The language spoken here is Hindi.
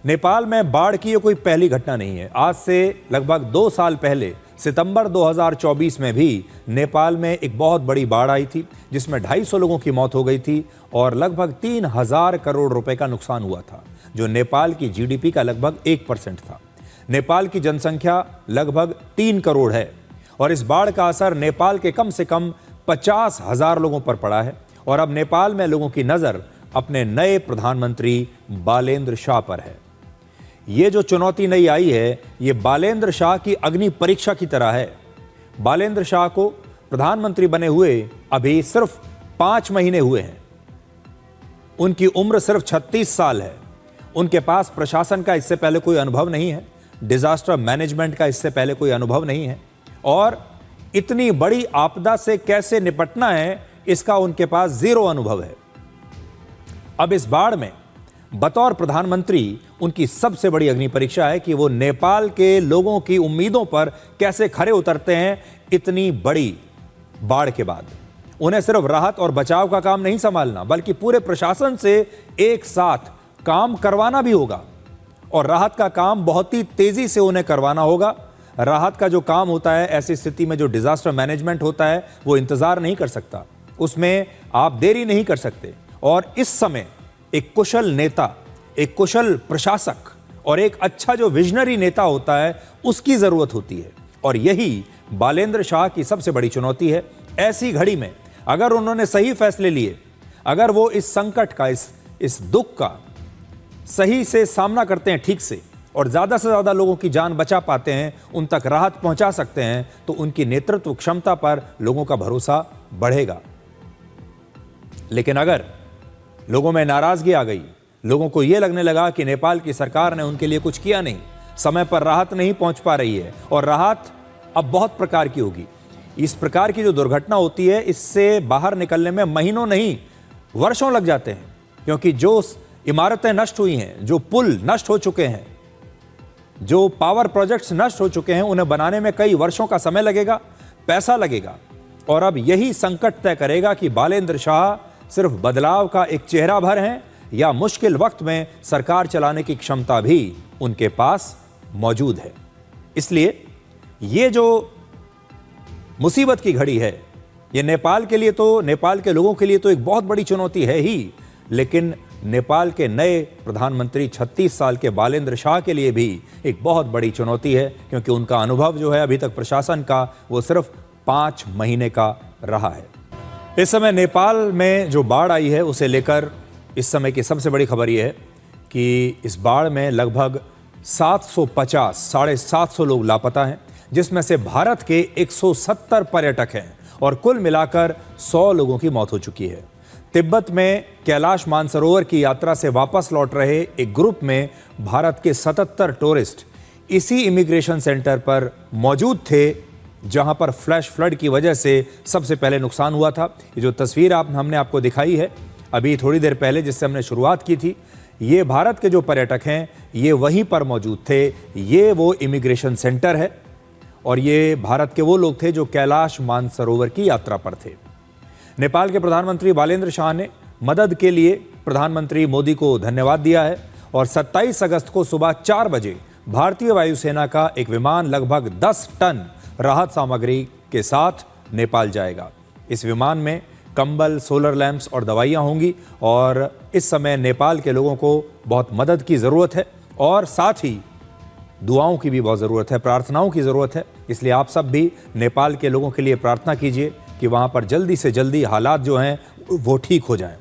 नेपाल में बाढ़ की ये कोई पहली घटना नहीं है। आज से लगभग 2 साल पहले सितंबर 2024 में भी नेपाल में एक बहुत बड़ी बाढ़ आई थी, जिसमें 250 लोगों की मौत हो गई थी और लगभग 3000 करोड़ रुपए का नुकसान हुआ था, जो नेपाल की जीडीपी का लगभग 1% था। नेपाल की जनसंख्या लगभग 3 करोड़ है और इस बाढ़ का असर नेपाल के कम से कम 50,000 लोगों पर पड़ा है। और अब नेपाल में लोगों की नज़र अपने नए प्रधानमंत्री बालेन्द्र शाह पर है। ये जो चुनौती नई आई है, ये बालेन्द्र शाह की अग्नि परीक्षा की तरह है। बालेन्द्र शाह को प्रधानमंत्री बने हुए अभी सिर्फ 5 महीने हुए हैं। उनकी उम्र सिर्फ 36 साल है। उनके पास प्रशासन का इससे पहले कोई अनुभव नहीं है, डिजास्टर मैनेजमेंट का इससे पहले कोई अनुभव नहीं है और इतनी बड़ी आपदा से कैसे निपटना है, इसका उनके पास जीरो अनुभव है। अब इस बाढ़ में बतौर प्रधानमंत्री उनकी सबसे बड़ी अग्नि परीक्षा है कि वो नेपाल के लोगों की उम्मीदों पर कैसे खरे उतरते हैं। इतनी बड़ी बाढ़ के बाद उन्हें सिर्फ राहत और बचाव का काम नहीं संभालना, बल्कि पूरे प्रशासन से एक साथ काम करवाना भी होगा और राहत का काम बहुत ही तेजी से उन्हें करवाना होगा। राहत का जो काम होता है, ऐसी स्थिति में जो डिजास्टर मैनेजमेंट होता है, वो इंतजार नहीं कर सकता, उसमें आप देरी नहीं कर सकते। और इस समय एक कुशल नेता, एक कुशल प्रशासक और एक अच्छा जो विजनरी नेता होता है, उसकी जरूरत होती है और यही बालेन्द्र शाह की सबसे बड़ी चुनौती है। ऐसी घड़ी में अगर उन्होंने सही फैसले लिए, अगर वो इस संकट का, इस दुख का सही से सामना करते हैं ठीक से और ज्यादा से ज्यादा लोगों की जान बचा पाते हैं, उन तक राहत पहुंचा सकते हैं, तो उनकी नेतृत्व क्षमता पर लोगों का भरोसा बढ़ेगा। लेकिन अगर लोगों में नाराजगी आ गई, लोगों को यह लगने लगा कि नेपाल की सरकार ने उनके लिए कुछ किया नहीं, समय पर राहत नहीं पहुंच पा रही है और राहत अब बहुत प्रकार की होगी, इस प्रकार की जो दुर्घटना होती है, इससे बाहर निकलने में महीनों नहीं वर्षों लग जाते हैं, क्योंकि जो इमारतें नष्ट हुई हैं, जो पुल नष्ट हो चुके हैं, जो पावर प्रोजेक्ट्स नष्ट हो चुके हैं, उन्हें बनाने में कई वर्षों का समय लगेगा, पैसा लगेगा। और अब यही संकट तय करेगा कि बालेन्द्र शाह सिर्फ बदलाव का एक चेहरा भर हैं या मुश्किल वक्त में सरकार चलाने की क्षमता भी उनके पास मौजूद है। इसलिए ये जो मुसीबत की घड़ी है, ये नेपाल के लिए तो, नेपाल के लोगों के लिए तो एक बहुत बड़ी चुनौती है ही, लेकिन नेपाल के नए प्रधानमंत्री 36 साल के बालेन्द्र शाह के लिए भी एक बहुत बड़ी चुनौती है, क्योंकि उनका अनुभव जो है अभी तक प्रशासन का, वो सिर्फ 5 महीने का रहा है। इस समय नेपाल में जो बाढ़ आई है, उसे लेकर इस समय की सबसे बड़ी खबर यह है कि इस बाढ़ में लगभग 750 लोग लापता हैं, जिसमें से भारत के 170 पर्यटक हैं और कुल मिलाकर 100 लोगों की मौत हो चुकी है। तिब्बत में कैलाश मानसरोवर की यात्रा से वापस लौट रहे एक ग्रुप में भारत के 77 टूरिस्ट इसी इमिग्रेशन सेंटर पर मौजूद थे, जहां पर फ्लैश फ्लड की वजह से सबसे पहले नुकसान हुआ था। ये जो तस्वीर हमने आपको दिखाई है अभी थोड़ी देर पहले, जिससे हमने शुरुआत की थी, ये भारत के जो पर्यटक हैं, ये वहीं पर मौजूद थे। ये वो इमिग्रेशन सेंटर है और ये भारत के वो लोग थे जो कैलाश मानसरोवर की यात्रा पर थे। नेपाल के प्रधानमंत्री बालेन्द्र शाह ने मदद के लिए प्रधानमंत्री मोदी को धन्यवाद दिया है और 27 अगस्त को सुबह 4 बजे भारतीय वायुसेना का एक विमान लगभग 10 टन राहत सामग्री के साथ नेपाल जाएगा। इस विमान में कंबल, सोलर लैंप्स और दवाइयां होंगी और इस समय नेपाल के लोगों को बहुत मदद की ज़रूरत है और साथ ही दुआओं की भी बहुत ज़रूरत है, प्रार्थनाओं की ज़रूरत है। इसलिए आप सब भी नेपाल के लोगों के लिए प्रार्थना कीजिए कि वहाँ पर जल्दी से जल्दी हालात जो हैं वो ठीक हो जाएं।